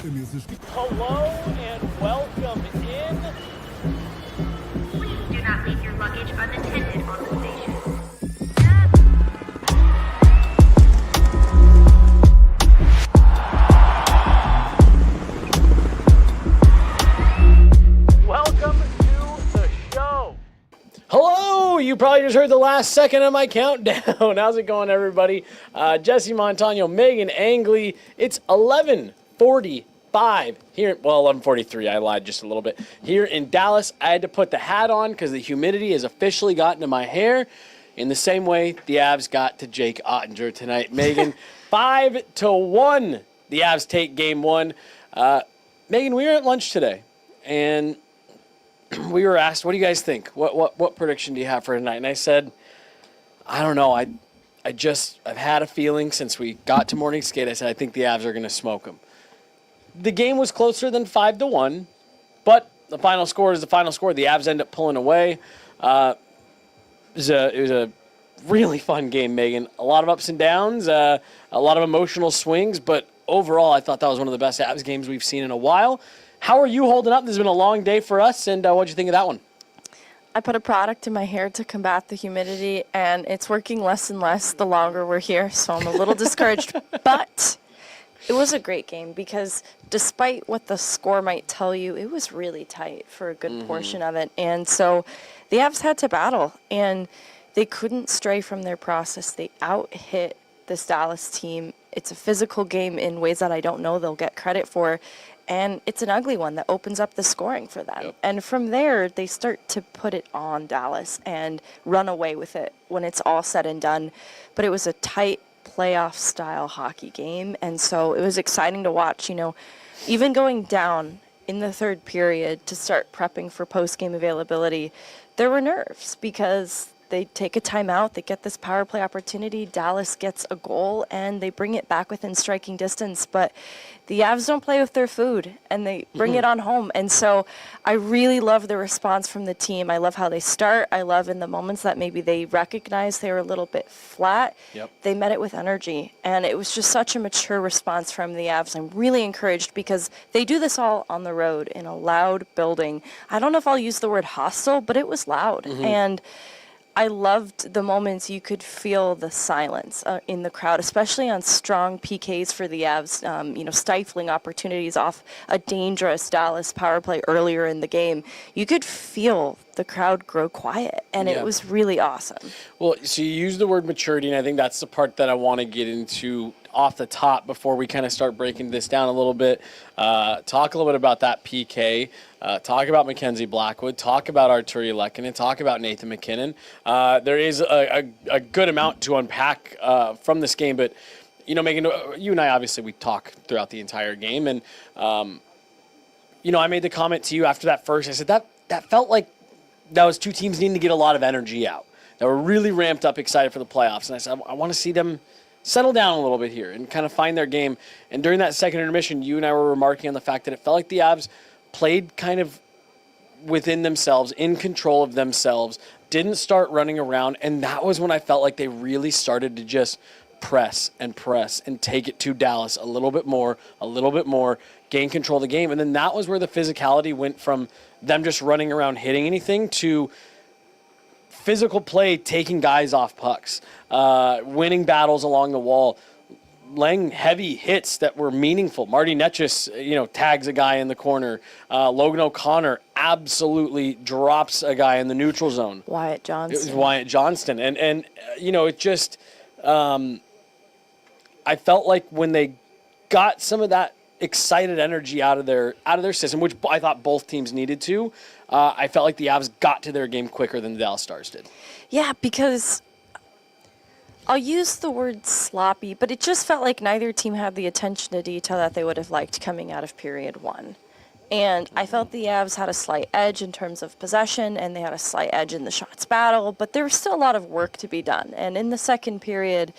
Hello and welcome in. Please do not leave your luggage unattended on the station. Welcome to the show. Hello, you probably just heard the last second of my countdown. How's it going, everybody? Jesse Montano, Meghan Angley. It's 11:45 here. Well, 11:43. I lied just a little bit. Here in Dallas, I had to put the hat on because the humidity has officially gotten to my hair. In the same way, the Avs got to Jake Ottinger tonight. Meghan, 5-1. The Avs take game one. Meghan, we were at lunch today, and we were asked, what do you guys think? What prediction do you have for tonight? And I said, I don't know. I've had a feeling since we got to morning skate. I said, I think the Avs are going to smoke them. The game was closer than 5-1, but the final score is the final score. The Avs end up pulling away. It was a really fun game, Meghan. A lot of ups and downs, a lot of emotional swings, but overall, I thought that was one of the best Avs games we've seen in a while. How are you holding up? This has been a long day for us, and what'd you think of that one? I put a product in my hair to combat the humidity, and it's working less and less the longer we're here, so I'm a little discouraged. But it was a great game because despite what the score might tell you, it was really tight for a good portion of it. And so the Avs had to battle, and they couldn't stray from their process. They out-hit this Dallas team. It's a physical game in ways that I don't know they'll get credit for. And it's an ugly one that opens up the scoring for them. Yep. And from there, they start to put it on Dallas and run away with it when it's all said and done. But it was a tight playoff-style hockey game, and so it was exciting to watch. You know, even going down in the third period to start prepping for post-game availability, there were nerves because they take a timeout, they get this power play opportunity, Dallas gets a goal, and they bring it back within striking distance. But the Avs don't play with their food, and they bring it on home. And so I really love the response from the team. I love how they start. I love in the moments that maybe they recognize they were a little bit flat, they met it with energy. And it was just such a mature response from the Avs. I'm really encouraged because they do this all on the road in a loud building. I don't know if I'll use the word hostile, but it was loud. And I loved the moments you could feel the silence in the crowd, especially on strong PKs for the Avs, stifling opportunities off a dangerous Dallas power play earlier in the game. You could feel the crowd grow quiet, and it was really awesome. Well, so you use the word maturity, and I think that's the part that I want to get into off the top before we kind of start breaking this down a little bit. Talk a little bit about that PK. Talk about Mackenzie Blackwood. Talk about Artturi Lehkonen. Talk about Nathan McKinnon. There is a good amount to unpack from this game, but Meghan, you and I obviously we talk throughout the entire game, and I made the comment to you after that first. I said that felt like that was two teams needing to get a lot of energy out. They were really ramped up, excited for the playoffs, and I said I want to see them settle down a little bit here and kind of find their game. And during that second intermission, you and I were remarking on the fact that it felt like the Avs played kind of within themselves, in control of themselves, didn't start running around, and that was when I felt like they really started to just press and take it to Dallas a little bit more, gain control of the game. And then that was where the physicality went from them just running around hitting anything to physical play, taking guys off pucks, winning battles along the wall, laying heavy hits that were meaningful. Marty Netchis, tags a guy in the corner. Logan O'Connor absolutely drops a guy in the neutral zone. Wyatt Johnston. It was Wyatt Johnston. And it just, I felt like when they got some of that excited energy out of their system, which I thought both teams needed to, I felt like the Avs got to their game quicker than the Dallas Stars did. Yeah, because I'll use the word sloppy, but it just felt like neither team had the attention to detail that they would have liked coming out of period one. And I felt the Avs had a slight edge in terms of possession, and they had a slight edge in the shots battle, but there was still a lot of work to be done. And in the second period,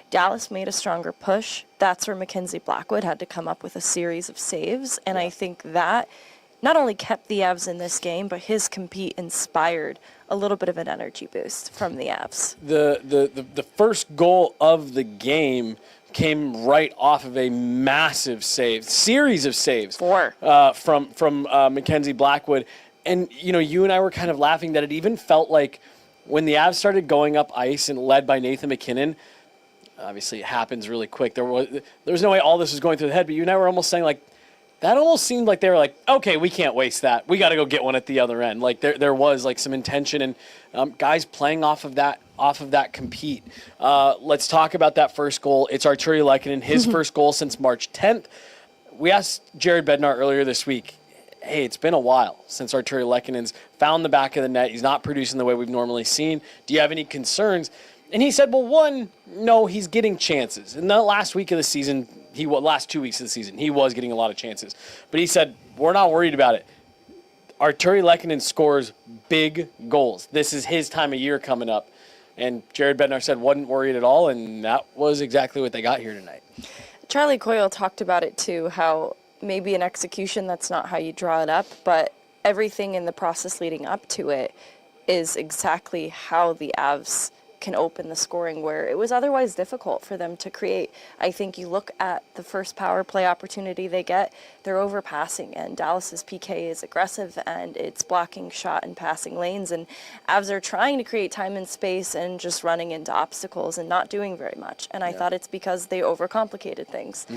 Dallas made a stronger push. That's where Mackenzie Blackwood had to come up with a series of saves, and I think that not only kept the Avs in this game, but his compete inspired a little bit of an energy boost from the Avs. The first goal of the game came right off of a massive series of saves. 4. From Mackenzie Blackwood. And, you and I were kind of laughing that it even felt like when the Avs started going up ice and led by Nathan McKinnon, obviously it happens really quick. There was no way all this was going through the head, but you and I were almost saying, like, that almost seemed like they were like, okay, we can't waste that. We got to go get one at the other end. Like there was like some intention and guys playing off of that compete. Let's talk about that first goal. It's Artturi Lehkonen, his first goal since March 10th. We asked Jared Bednar earlier this week, hey, it's been a while since Artturi Lehkonen's found the back of the net. He's not producing the way we've normally seen. Do you have any concerns? And he said, well, one, no, he's getting chances. In the last week of the season, last 2 weeks of the season, he was getting a lot of chances. But he said, we're not worried about it. Artturi Lehkonen scores big goals. This is his time of year coming up. And Jared Bednar said, wasn't worried at all, and that was exactly what they got here tonight. Charlie Coyle talked about it too, how maybe in execution that's not how you draw it up, but everything in the process leading up to it is exactly how the Avs can open the scoring where it was otherwise difficult for them to create. I think you look at the first power play opportunity they get, they're overpassing, and Dallas's PK is aggressive and it's blocking shot and passing lanes, and Avs are trying to create time and space and just running into obstacles and not doing very much. And I thought it's because they overcomplicated things.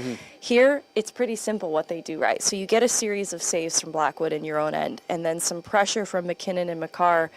Here, it's pretty simple what they do right. So you get a series of saves from Blackwood in your own end, and then some pressure from McKinnon and Makar.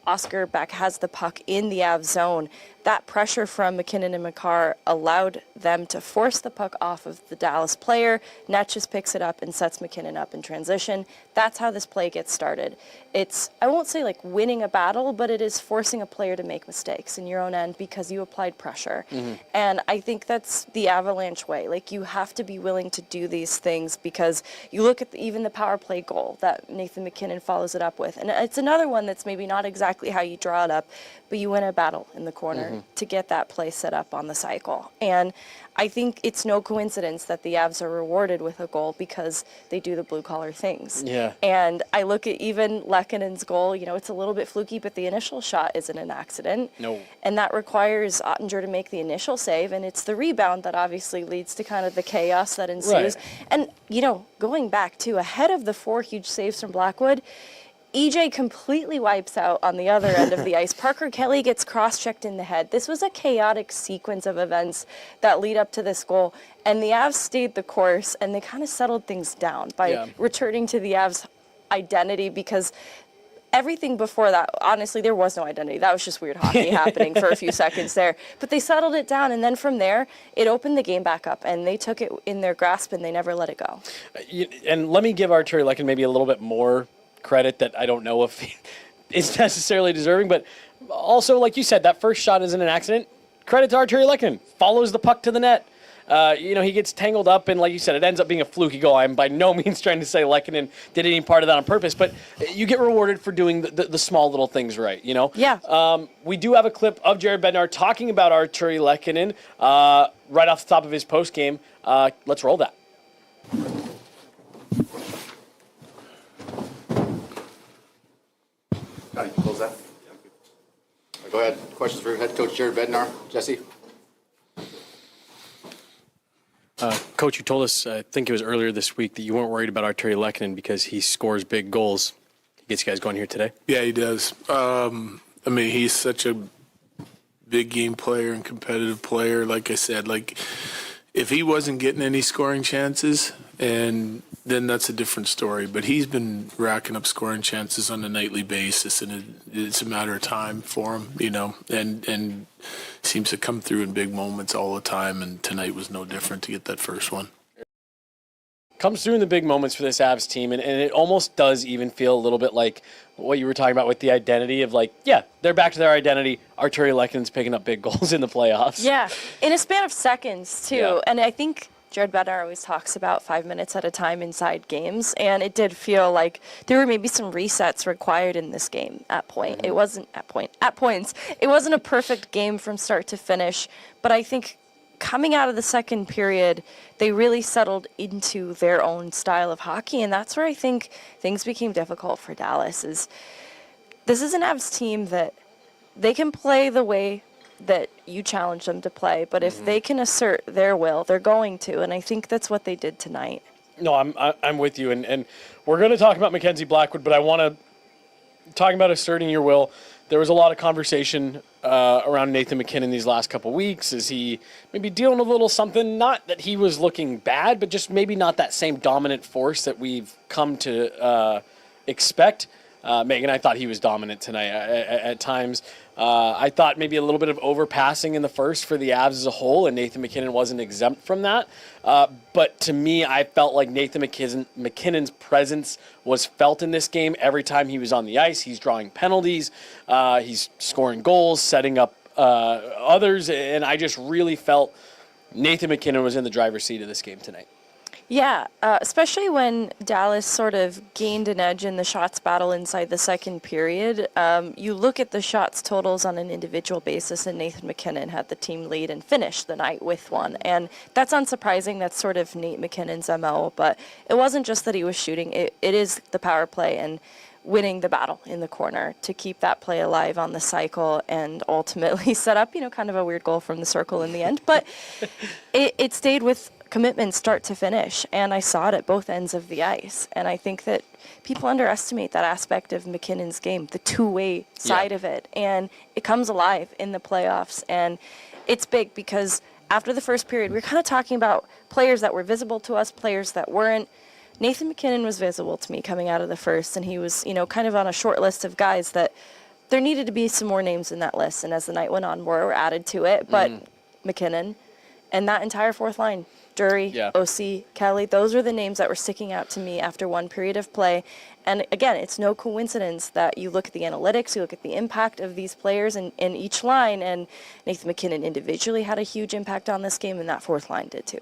Oscar Beck has the puck in the Avs zone. That pressure from McKinnon and Makar allowed them to force the puck off of the Dallas player. Net just picks it up and sets McKinnon up in transition. That's how this play gets started. It's, I won't say like winning a battle, but it is forcing a player to make mistakes in your own end because you applied pressure. And I think that's the Avalanche way. Like, you have to be willing to do these things because you look at even the power play goal that Nathan McKinnon follows it up with. And it's another one that's maybe not exactly how you draw it up, but you win a battle in the corner to get that play set up on the cycle. And I think it's no coincidence that the Avs are rewarded with a goal because they do the blue-collar things. Yeah. And I look at even Lehkonen's goal, it's a little bit fluky, but the initial shot isn't an accident. No. And that requires Ottinger to make the initial save, and it's the rebound that obviously leads to kind of the chaos that ensues. Right. And, going back to ahead of the 4 huge saves from Blackwood, EJ completely wipes out on the other end of the ice. Parker Kelly gets cross-checked in the head. This was a chaotic sequence of events that lead up to this goal, and the Avs stayed the course, and they kind of settled things down by returning to the Avs' identity, because everything before that, honestly, there was no identity. That was just weird hockey happening for a few seconds there. But they settled it down, and then from there, it opened the game back up, and they took it in their grasp, and they never let it go. And let me give Artturi Lehkonen maybe a little bit more credit that I don't know if he is necessarily deserving, but also, like you said, that first shot isn't an accident. Credit to Artturi Lehkonen. Follows the puck to the net. He gets tangled up, and like you said, it ends up being a fluky goal. I'm by no means trying to say Lehkonen did any part of that on purpose, but you get rewarded for doing the small little things right, Yeah. We do have a clip of Jared Bednar talking about Artturi Lehkonen right off the top of his post game. Let's roll that. Close that. Go ahead. Questions for head coach Jared Bednar. Jesse? Coach, you told us, I think it was earlier this week, that you weren't worried about Artturi Lehkonen because he scores big goals. He gets you guys going here today? Yeah, he does. He's such a big game player and competitive player. Like I said, if he wasn't getting any scoring chances, and then that's a different story. But he's been racking up scoring chances on a nightly basis, and it's a matter of time for him, and seems to come through in big moments all the time, and tonight was no different to get that first one. Comes through in the big moments for this Avs team, and it almost does even feel a little bit like what you were talking about with the identity of they're back to their identity. Artturi Lehkonen's picking up big goals in the playoffs. Yeah, in a span of seconds, too. Yeah. And I think Jared Bednar always talks about 5 minutes at a time inside games, and it did feel like there were maybe some resets required in this game at point. It wasn't at points. It wasn't a perfect game from start to finish, but I think coming out of the second period, they really settled into their own style of hockey, and that's where I think things became difficult for Dallas. This is an Avs team that they can play the way that you challenge them to play. But if they can assert their will, they're going to. And I think that's what they did tonight. No, I'm with you. And we're going to talk about Mackenzie Blackwood, but I want to talk about asserting your will. There was a lot of conversation around Nathan McKinnon these last couple weeks. Is he maybe dealing with a little something? Not that he was looking bad, but just maybe not that same dominant force that we've come to expect. Megan, I thought he was dominant tonight at times. I thought maybe a little bit of overpassing in the first for the Avs as a whole, and Nathan McKinnon wasn't exempt from that. But to me, I felt like Nathan McKinnon's presence was felt in this game every time he was on the ice. He's drawing penalties, he's scoring goals, setting up others, and I just really felt Nathan McKinnon was in the driver's seat of this game tonight. Yeah, especially when Dallas sort of gained an edge in the shots battle inside the second period. You look at the shots totals on an individual basis, and Nathan McKinnon had the team lead and finished the night with one. And that's unsurprising. That's sort of Nate McKinnon's MO. But it wasn't just that he was shooting. It is the power play and winning the battle in the corner to keep that play alive on the cycle and ultimately set up, kind of a weird goal from the circle in the end. But it stayed with commitment start to finish, and I saw it at both ends of the ice. And I think that people underestimate that aspect of McKinnon's game, the two-way side of it, and it comes alive in the playoffs. And it's big because after the first period, we were kind of talking about players that were visible to us, players that weren't. Nathan McKinnon was visible to me coming out of the first, and he was, kind of on a short list of guys that there needed to be some more names in that list. And as the night went on, more were added to it. But McKinnon and that entire fourth line, Drury, OC, Kelly, those are the names that were sticking out to me after one period of play. And again, it's no coincidence that you look at the analytics, you look at the impact of these players in each line, and Nathan McKinnon individually had a huge impact on this game, and that fourth line did too.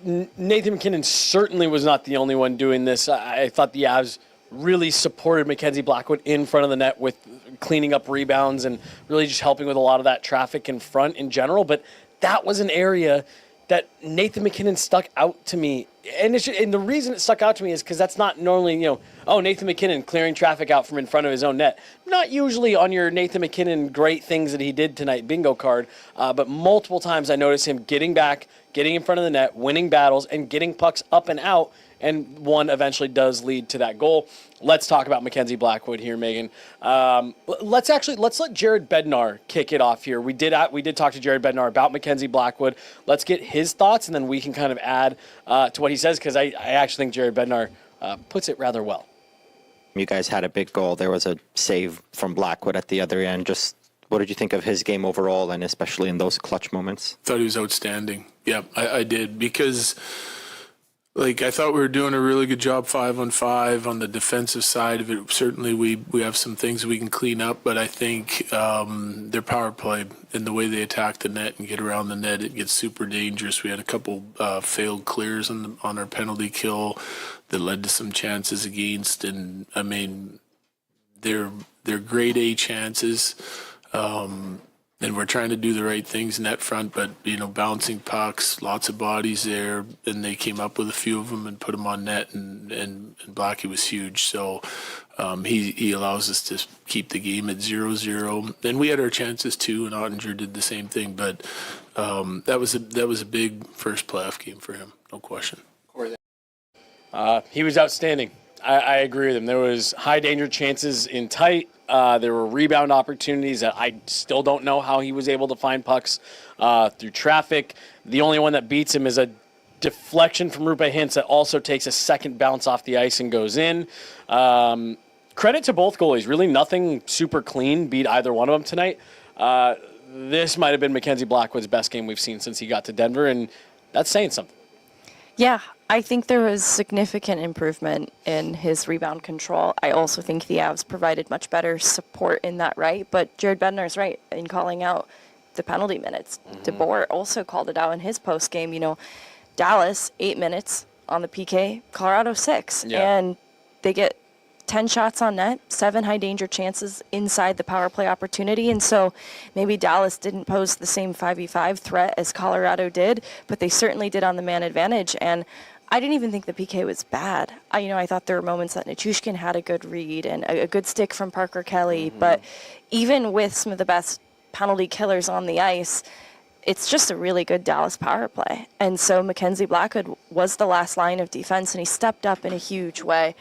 Nathan McKinnon certainly was not the only one doing this. I thought the Avs really supported Mackenzie Blackwood in front of the net with cleaning up rebounds and really just helping with a lot of that traffic in front in general. But that was an area that Nathan McKinnon stuck out to me. And the reason it stuck out to me is because that's not normally, Nathan McKinnon clearing traffic out from in front of his own net. Not usually on your Nathan McKinnon great things that he did tonight bingo card, but multiple times I noticed him getting back, getting in front of the net, winning battles, and getting pucks up and out, and one eventually does lead to that goal. Let's talk about Mackenzie Blackwood here, Megan. Let's let Jared Bednar kick it off here. We did talk to Jared Bednar about Mackenzie Blackwood. Let's get his thoughts, and then we can kind of add to what he says, because I actually think Jared Bednar puts it rather well. You guys had a big goal. There was a save from Blackwood at the other end. Just what did you think of his game overall, and especially in those clutch moments? Thought he was outstanding. Yeah, I did, because I thought we were doing a really good job 5-on-5 on the defensive side of it. Certainly we have some things we can clean up, but I think their power play and the way they attack the net and get around the net, it gets super dangerous. We had a couple failed clears on our penalty kill that led to some chances against, and I mean, they're grade A chances. And we're trying to do the right things net front, but, bouncing pucks, lots of bodies there, and they came up with a few of them and put them on net, and Blackie was huge. So he allows us to keep the game at 0-0. And we had our chances too, and Ottinger did the same thing, but that was a big first playoff game for him, no question. He was outstanding. I agree with him. There was high danger chances in tight. There were rebound opportunities that I still don't know how he was able to find pucks through traffic. The only one that beats him is a deflection from Rupe Hintz that also takes a second bounce off the ice and goes in. Credit to both goalies. Really nothing super clean beat either one of them tonight. This might have been Mackenzie Blackwood's best game we've seen since he got to Denver, and that's saying something. Yeah, I think there was significant improvement in his rebound control. I also think the Avs provided much better support in that right, but Jared Bednar's right in calling out the penalty minutes. DeBoer also called it out in his post game. Dallas 8 minutes on the PK, Colorado 6, and they get 10 shots on net, 7 high danger chances inside the power play opportunity. And so maybe Dallas didn't pose the same 5v5 threat as Colorado did, but they certainly did on the man advantage. And I didn't even think the PK was bad. I thought there were moments that Nichushkin had a good read and a good stick from Parker Kelly. But even with some of the best penalty killers on the ice, it's just a really good Dallas power play. And so Mackenzie Blackwood was the last line of defense, and he stepped up in a huge way.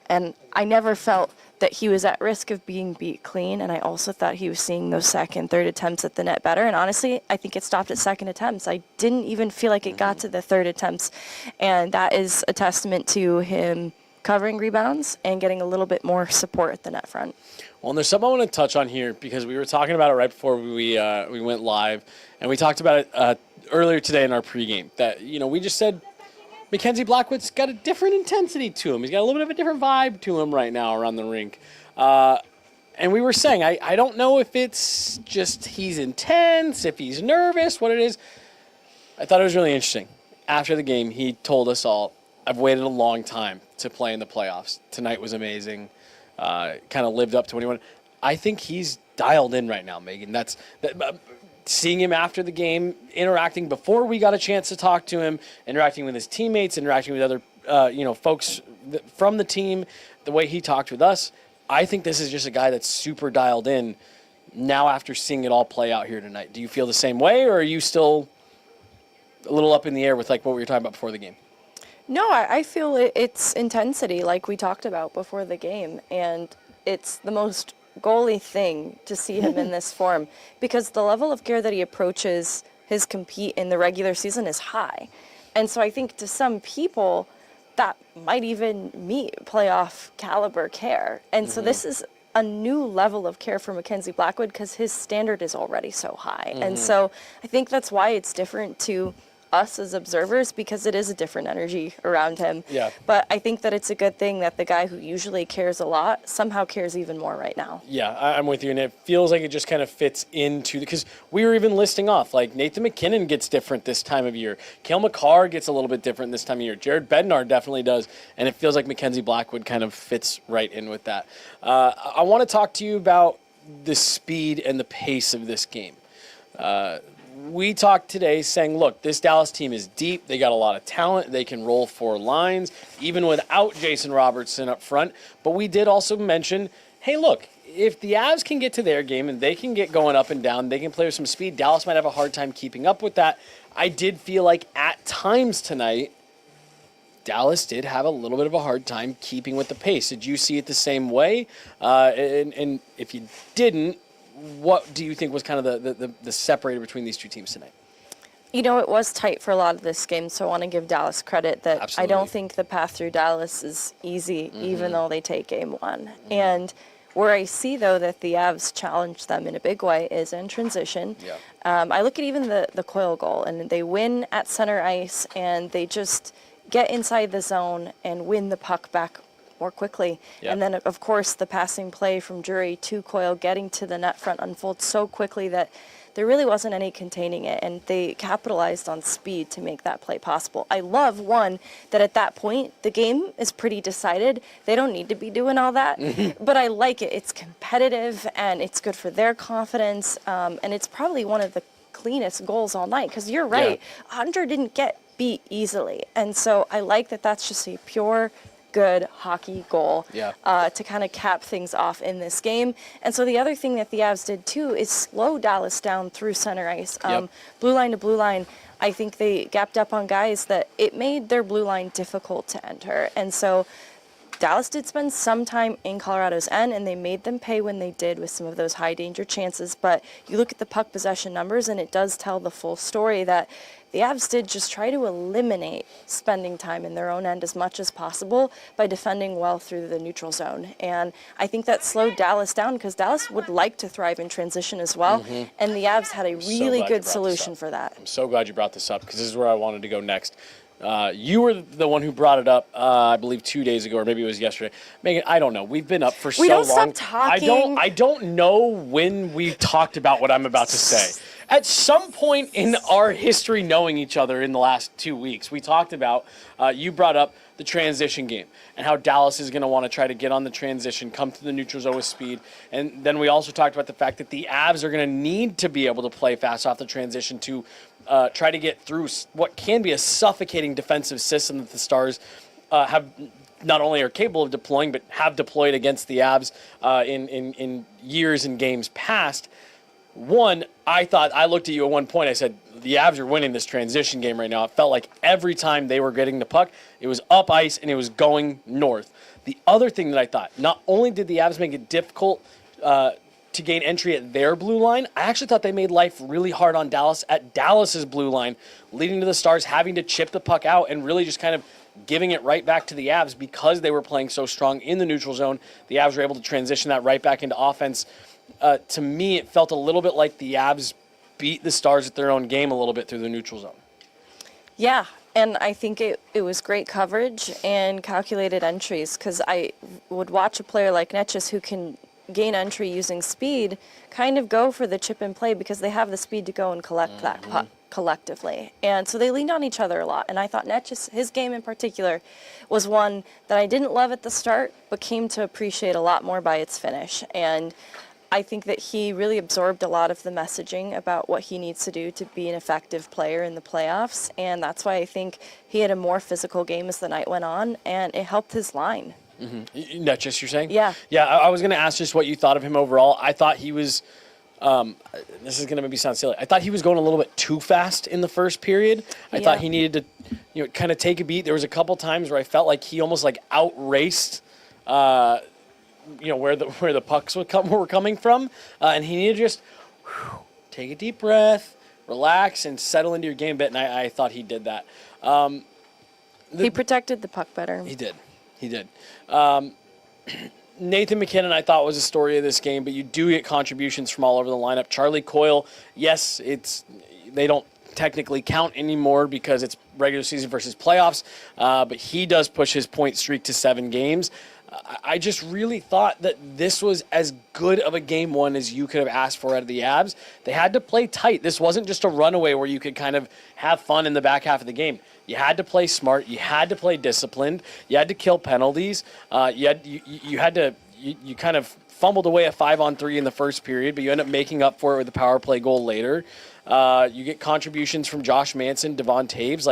And I never felt that he was at risk of being beat clean, and I also thought he was seeing those second, third attempts at the net better. And honestly, I think it stopped at second attempts. I didn't even feel like it got to the third attempts. And that is a testament to him covering rebounds and getting a little bit more support at the net front. Well, and there's something I want to touch on here because we were talking about it right before we went live, and we talked about it earlier today in our pregame. That we just said Mackenzie Blackwood's got a different intensity to him. He's got a little bit of a different vibe to him right now around the rink. And we were saying, I don't know if it's just he's intense, if he's nervous, what it is. I thought it was really interesting. After the game, he told us all, I've waited a long time to play in the playoffs. Tonight was amazing. Kind of lived up to what he wanted. I think he's dialed in right now, Megan. Seeing him after the game, interacting before we got a chance to talk to him, interacting with his teammates, interacting with other folks from the team, the way he talked with us, I think this is just a guy that's super dialed in now after seeing it all play out here tonight. Do you feel the same way, or are you still a little up in the air with like what we were talking about before the game? No, I feel it's intensity like we talked about before the game, and it's the most goalie thing to see him in this form because the level of care that he approaches his compete in the regular season is high. And so I think to some people that might even meet playoff caliber care. And so this is a new level of care for Mackenzie Blackwood because his standard is already so high. And so I think that's why it's different to us as observers because it is a different energy around him. Yeah. But I think that it's a good thing that the guy who usually cares a lot somehow cares even more right now. Yeah, I'm with you, and it feels like it just kind of fits into because we were even listing off like Nathan McKinnon gets different this time of year. Cale Makar gets a little bit different this time of year. Jared Bednar definitely does, and it feels like Mackenzie Blackwood kind of fits right in with that. I want to talk to you about the speed and the pace of this game. We talked today saying, look, this Dallas team is deep. They got a lot of talent. They can roll 4 lines, even without Jason Robertson up front. But we did also mention, hey, look, if the Avs can get to their game and they can get going up and down, they can play with some speed, Dallas might have a hard time keeping up with that. I did feel like at times tonight, Dallas did have a little bit of a hard time keeping with the pace. Did you see it the same way? And if you didn't, what do you think was kind of the separator between these two teams tonight? You know, it was tight for a lot of this game, so I want to give Dallas credit that Absolutely. I don't think the path through Dallas is easy, even though they take game one. And where I see, though, that the Avs challenge them in a big way is in transition. Yeah. I look at even the Coyle goal, and they win at center ice, and they just get inside the zone and win the puck back more quickly. Yep. And then, of course, the passing play from Drury to Coyle getting to the net front unfolds so quickly that there really wasn't any containing it, and they capitalized on speed to make that play possible. I love, one, that at that point, the game is pretty decided. They don't need to be doing all that, but I like it. It's competitive, and it's good for their confidence, and it's probably one of the cleanest goals all night, because you're right, Andre didn't get beat easily, and so I like that that's just a pure good hockey goal to kind of cap things off in this game. And so the other thing that the Avs did too is slow Dallas down through center ice. Blue line to blue line, I think they gapped up on guys that it made their blue line difficult to enter. And so Dallas did spend some time in Colorado's end, and they made them pay when they did with some of those high danger chances. But you look at the puck possession numbers, and it does tell the full story that the Avs did just try to eliminate spending time in their own end as much as possible by defending well through the neutral zone. And I think that slowed Dallas down because Dallas would like to thrive in transition as well. And the Avs had a really good solution for that. I'm so glad you brought this up because this is where I wanted to go next. You were the one who brought it up, I believe 2 days ago, or maybe it was yesterday. Megan, I don't know. We've been up for so long. We don't stop talking. I don't know when we talked about what I'm about to say. At some point in our history knowing each other in the last 2 weeks, we talked about, you brought up the transition game and how Dallas is going to want to try to get on the transition, come to the neutral zone with speed. And then we also talked about the fact that the Avs are going to need to be able to play fast off the transition to try to get through what can be a suffocating defensive system that the Stars have not only are capable of deploying, but have deployed against the Avs in years and games past. One, I looked at you at one point, I said, the Avs are winning this transition game right now. It felt like every time they were getting the puck, it was up ice and it was going north. The other thing that I thought, not only did the Avs make it difficult to gain entry at their blue line, I actually thought they made life really hard on Dallas at Dallas's blue line, leading to the Stars having to chip the puck out and really just kind of giving it right back to the Avs because they were playing so strong in the neutral zone. The Avs were able to transition that right back into offense. To me, it felt a little bit like the Avs beat the Stars at their own game a little bit through the neutral zone. Yeah, and I think it was great coverage and calculated entries, because I would watch a player like Netchis who can gain entry using speed kind of go for the chip and play because they have the speed to go and collect that puck collectively. And so they leaned on each other a lot. And I thought Netchis, his game in particular, was one that I didn't love at the start, but came to appreciate a lot more by its finish. And I think that he really absorbed a lot of the messaging about what he needs to do to be an effective player in the playoffs. And that's why I think he had a more physical game as the night went on, and it helped his line. Mm-hmm. Netchis, you're saying? Yeah. Yeah, I was going to ask just what you thought of him overall. I thought he was, this is going to maybe sound silly, I thought he was going a little bit too fast in the first period. I thought he needed to, kind of take a beat. There was a couple times where I felt like he almost like outraced, where the pucks were coming from, and he needed to just take a deep breath, relax, and settle into your game a bit. And I thought he did that. He protected the puck better. He did. Nathan McKinnon, I thought, was a story of this game, but you do get contributions from all over the lineup. Charlie Coyle, yes, they don't technically count anymore because it's regular season versus playoffs, but he does push his point streak to 7 games. I just really thought that this was as good of a game one as you could have asked for out of the Avs. They had to play tight. This wasn't just a runaway where you could kind of have fun in the back half of the game. You had to play smart. You had to play disciplined. You had to kill penalties. You kind of fumbled away a 5-on-3 in the first period, but you end up making up for it with a power play goal later. You get contributions from Josh Manson, Devon Taves.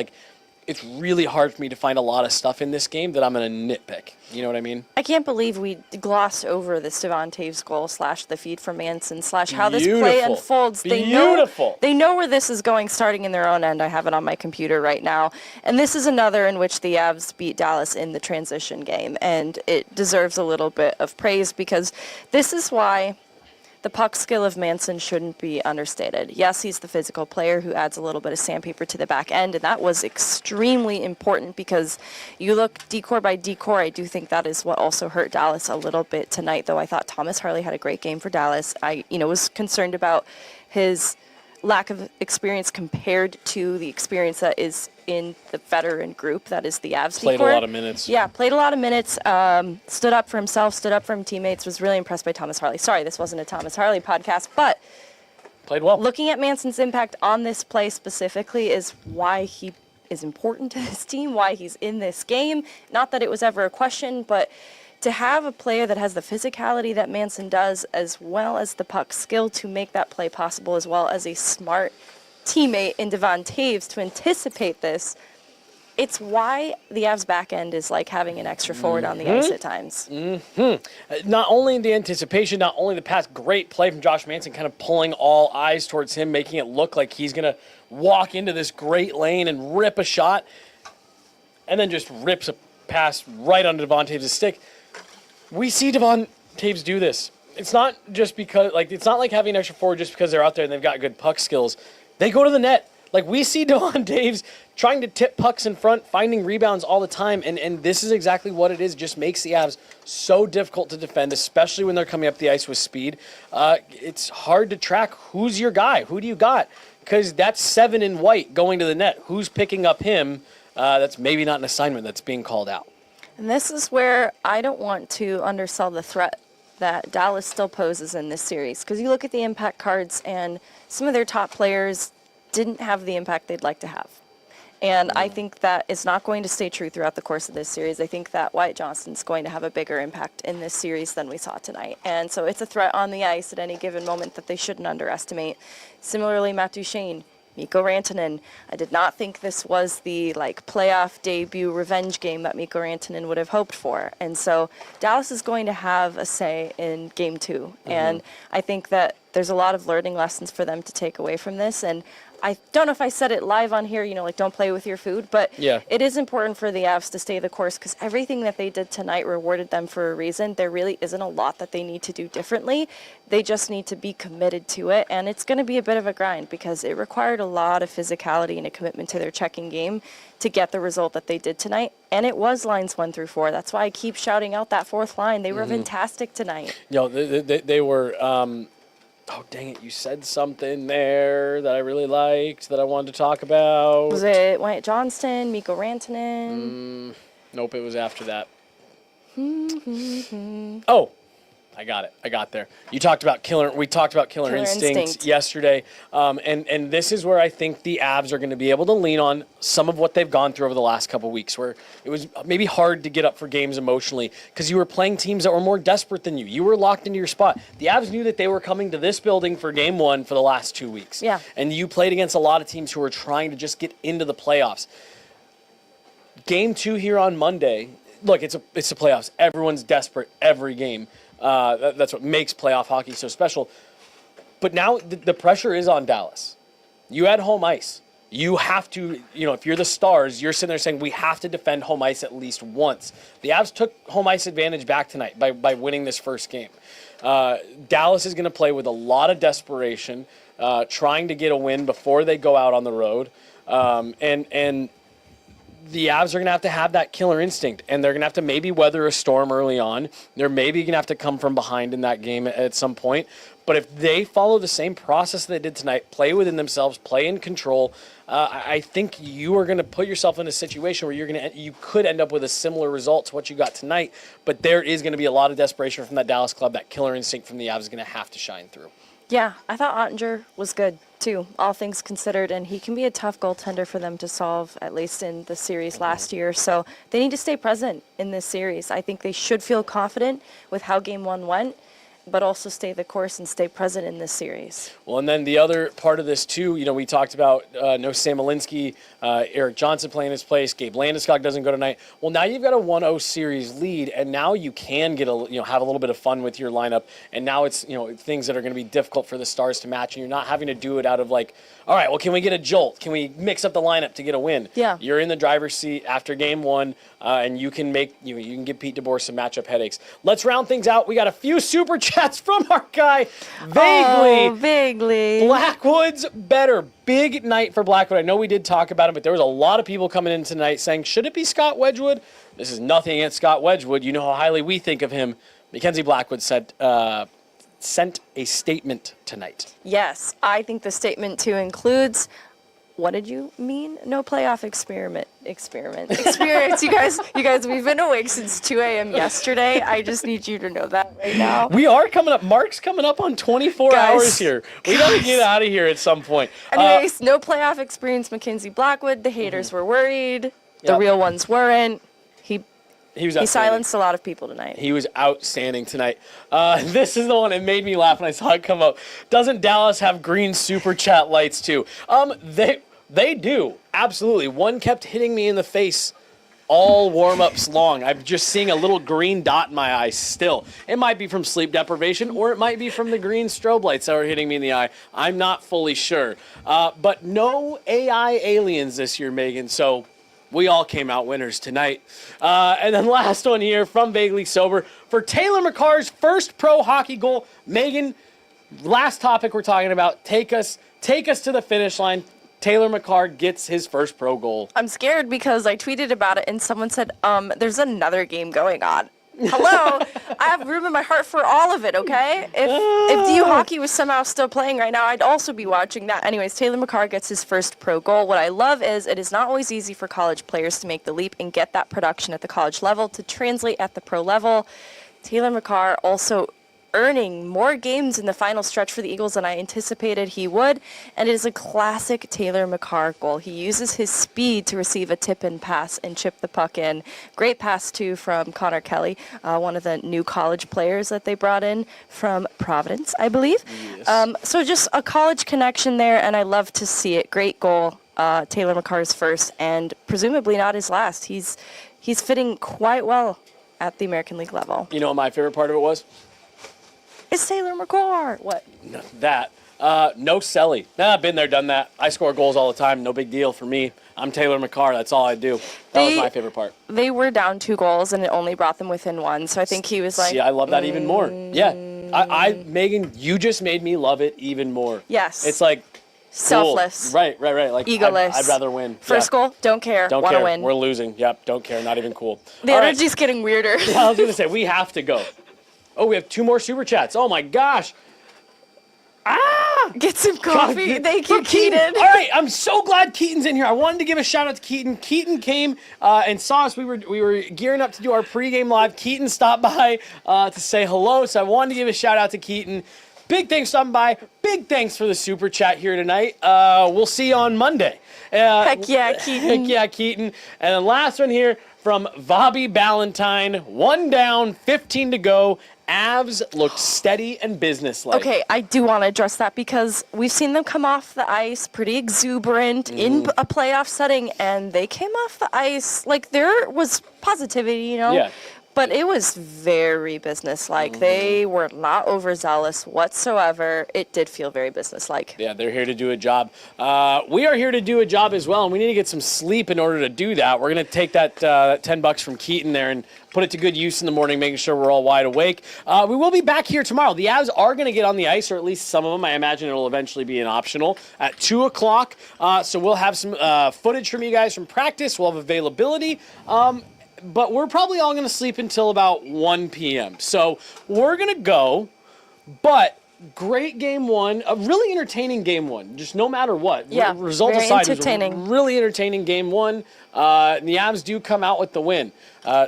It's really hard for me to find a lot of stuff in this game that I'm going to nitpick. You know what I mean? I can't believe we glossed over this Devon Taves goal / the feed from Manson / how this play unfolds. Beautiful. They know where this is going starting in their own end. I have it on my computer right now. And this is another in which the Avs beat Dallas in the transition game. And it deserves a little bit of praise because this is why the puck skill of Manson shouldn't be understated. Yes, he's the physical player who adds a little bit of sandpaper to the back end, and that was extremely important because you look decor by decor. I do think that is what also hurt Dallas a little bit tonight, though I thought Thomas Harley had a great game for Dallas. I was concerned about his lack of experience compared to the experience that is in the veteran group that is the Avs. Played a lot of minutes. Yeah, played a lot of minutes, stood up for himself, stood up for his teammates, was really impressed by Thomas Harley. Sorry, this wasn't a Thomas Harley podcast, but played well. Looking at Manson's impact on this play specifically is why he is important to this team, why he's in this game. Not that it was ever a question, but to have a player that has the physicality that Manson does, as well as the puck skill to make that play possible, as well as a smart teammate in Devon Taves to anticipate this, it's why the Avs back end is like having an extra forward on the ice at times. Not only the anticipation, not only the pass, great play from Josh Manson, kind of pulling all eyes towards him, making it look like he's going to walk into this great lane and rip a shot, and then just rips a pass right onto Devon Taves' stick. We see Devon Taves do this. It's not just because, it's not like having an extra forward just because they're out there and they've got good puck skills. They go to the net. We see Devon Taves trying to tip pucks in front, finding rebounds all the time, and this is exactly what it is. It just makes the Avs so difficult to defend, especially when they're coming up the ice with speed. It's hard to track who's your guy. Who do you got? Because that's 7 in white going to the net. Who's picking up him? That's maybe not an assignment that's being called out. And this is where I don't want to undersell the threat that Dallas still poses in this series. Because you look at the impact cards, and some of their top players didn't have the impact they'd like to have. And I think that is not going to stay true throughout the course of this series. I think that Wyatt Johnston's going to have a bigger impact in this series than we saw tonight. And so it's a threat on the ice at any given moment that they shouldn't underestimate. Similarly, Matt Duchene, Mikko Rantanen. I did not think this was the playoff debut revenge game that Mikko Rantanen would have hoped for. And so Dallas is going to have a say in game 2. And I think that there's a lot of learning lessons for them to take away from this. And I don't know if I said it live on here, like don't play with your food, but Yeah. it is important for the Avs to stay the course because everything that they did tonight rewarded them for a reason. There really isn't a lot that they need to do differently. They just need to be committed to it, and it's going to be a bit of a grind because it required a lot of physicality and a commitment to their checking game to get the result that they did tonight, and it was lines 1 through 4. That's why I keep shouting out that fourth line. They were fantastic tonight. They were. Oh, dang it. You said something there that I really liked that I wanted to talk about. Was it Wyatt Johnston, Mikko Rantanen? Nope, it was after that. Oh, I got it. I got there. We talked about killer instinct yesterday. And this is where I think the Avs are going to be able to lean on some of what they've gone through over the last couple of weeks, where it was maybe hard to get up for games emotionally because you were playing teams that were more desperate than you. You were locked into your spot. The Avs knew that they were coming to this building for game 1 for the last 2 weeks. Yeah. And you played against a lot of teams who were trying to just get into the playoffs. Game 2 here on Monday, look, it's the playoffs. Everyone's desperate every game. That's what makes playoff hockey so special. But now the pressure is on Dallas. You had home ice. You have to, if you're the Stars, you're sitting there saying, we have to defend home ice at least once. The Avs took home ice advantage back tonight by winning this first game. Dallas is going to play with a lot of desperation, trying to get a win before they go out on the road. And the Avs are going to have that killer instinct, and they're going to have to maybe weather a storm early on. They're maybe going to have to come from behind in that game at some point. But if they follow the same process they did tonight, play within themselves, play in control, I think you are going to put yourself in a situation where you could end up with a similar result to what you got tonight. But there is going to be a lot of desperation from that Dallas club. That killer instinct from the Avs is going to have to shine through. Yeah, I thought Ottinger was good, too, all things considered, and he can be a tough goaltender for them to solve, at least in the series last year. So they need to stay present in this series. I think they should feel confident with how Game 1 went, but also stay the course and stay present in this series. Well, and then the other part of this, too, we talked about no Sam Alinsky, Eric Johnson playing his place, Gabe Landeskog doesn't go tonight. Well, now you've got a 1-0 series lead, and now you can get have a little bit of fun with your lineup, and now it's, things that are going to be difficult for the Stars to match, and you're not having to do it out of all right, well, can we get a jolt? Can we mix up the lineup to get a win? Yeah. You're in the driver's seat after game 1, and you can you can give Pete DeBoer some matchup headaches. Let's round things out. We got a few super chats from our guy, Vaguely. Blackwood's better. Big night for Blackwood. I know we did talk about him, but there was a lot of people coming in tonight saying, should it be Scott Wedgwood? This is nothing against Scott Wedgwood. You know how highly we think of him. Mackenzie Blackwood sent a statement tonight. Yes, I think the statement, too, includes... What did you mean? No playoff experience. You guys, we've been awake since 2 a.m. yesterday. I just need you to know that right now. We are coming up. Mark's coming up on 24 hours here. We got to get out of here at some point. Anyways, no playoff experience, Mackenzie Blackwood. The haters were worried. The real ones weren't. He silenced a lot of people tonight. He was outstanding tonight. This is the one that made me laugh when I saw it come up. Doesn't Dallas have green super chat lights too? They do, absolutely. One kept hitting me in the face all warm-ups long. I'm just seeing a little green dot in my eye still. It might be from sleep deprivation, or it might be from the green strobe lights that are hitting me in the eye. I'm not fully sure. But no AI aliens this year, Megan, so we all came out winners tonight. And then last one here from Vaguely Sober. For Taylor McCarr's first pro hockey goal, Megan, last topic we're talking about, take us to the finish line. Taylor McCarr gets his first pro goal. I'm scared because I tweeted about it and someone said, there's another game going on. Hello? I have room in my heart for all of it, okay? If DU hockey was somehow still playing right now, I'd also be watching that. Anyways, Taylor McCarr gets his first pro goal. What I love is it is not always easy for college players to make the leap and get that production at the college level to translate at the pro level. Taylor McCarr also earning more games in the final stretch for the Eagles than I anticipated he would, and it is a classic Taylor McCarr goal. He uses his speed to receive a tip-in pass and chip the puck in. Great pass, too, from Connor Kelly, one of the new college players that they brought in from Providence, I believe. Yes. So just a college connection there, and I love to see it. Great goal. Taylor McCarr's first, and presumably not his last. He's fitting quite well at the American League level. You know what my favorite part of it was? it's Taylor McCarr. What? That. No Selly. Nah, been there, done that. I score goals all the time. No big deal for me. I'm Taylor McCarr. That's all I do. That was my favorite part. They were down 2 goals, and it only brought them within 1. So I think he was like, See, I love that even more. Yeah. Megan, you just made me love it even more. Yes. It's like cool. Selfless. Right. Like Egoless. I'd rather win. First goal, don't care. Don't Want to care. win. We're losing. Yep. Don't care. Not even cool. The All right. energy's getting weirder. I was gonna say we have to go. Oh, we have 2 more super chats. Oh my gosh. Get some coffee. God, Thank you, for Keaton. Keaton. All right, I'm so glad Keaton's in here. I wanted to give a shout out to Keaton. Keaton came and saw us. We were gearing up to do our pregame live. Keaton stopped by to say hello, so I wanted to give a shout out to Keaton. Big thanks for stopping by. Big thanks for the super chat here tonight. We'll see you on Monday. Heck yeah, Keaton. Heck yeah, Keaton. And then last one here from Bobby Ballantyne. 1 down, 15 to go. Avs looked steady and businesslike. Okay, I do want to address that because we've seen them come off the ice pretty exuberant in a playoff setting, and they came off the ice like there was positivity, you know? Yeah. But it was very businesslike. They were not overzealous whatsoever. It did feel very businesslike. Yeah, they're here to do a job. We are here to do a job as well, and we need to get some sleep in order to do that. We're going to take that $10 from Keaton there and put it to good use in the morning, making sure we're all wide awake. We will be back here tomorrow. The Avs are going to get on the ice, or at least some of them. I imagine it'll eventually be an optional at 2 o'clock. So we'll have some footage from you guys from practice. We'll have availability. But we're probably all going to sleep until about 1 p.m. So we're going to go, but great game 1, a really entertaining game 1, just no matter what. Yeah, Result very aside, it was a entertaining. really entertaining game 1. And the Avs do come out with the win.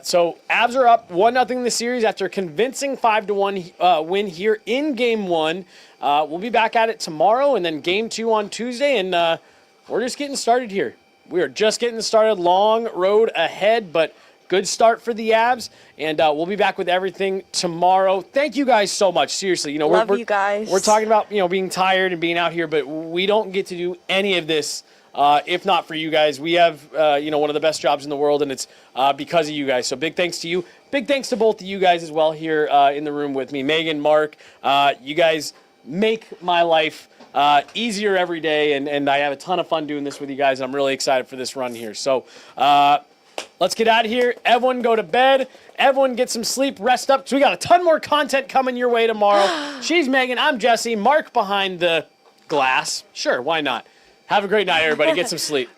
So Avs are up 1-0 in the series after a convincing 5-1 win here in game 1. We'll be back at it tomorrow and then game 2 on Tuesday, and we're just getting started here. We are just getting started. Long road ahead, but good start for the Avs, and we'll be back with everything tomorrow. Thank you guys so much. Seriously, Love you guys. We're talking about being tired and being out here, but we don't get to do any of this if not for you guys. We have one of the best jobs in the world, and it's because of you guys. So big thanks to you. Big thanks to both of you guys as well here in the room with me, Megan, Mark. You guys make my life easier every day, and I have a ton of fun doing this with you guys. I'm really excited for this run here. So. Let's get out of here. Everyone go to bed. Everyone get some sleep, rest up. So we got a ton more content coming your way tomorrow. She's Megan. I'm Jesse. Mark behind the glass. Sure, why not? Have a great night, everybody. Get some sleep.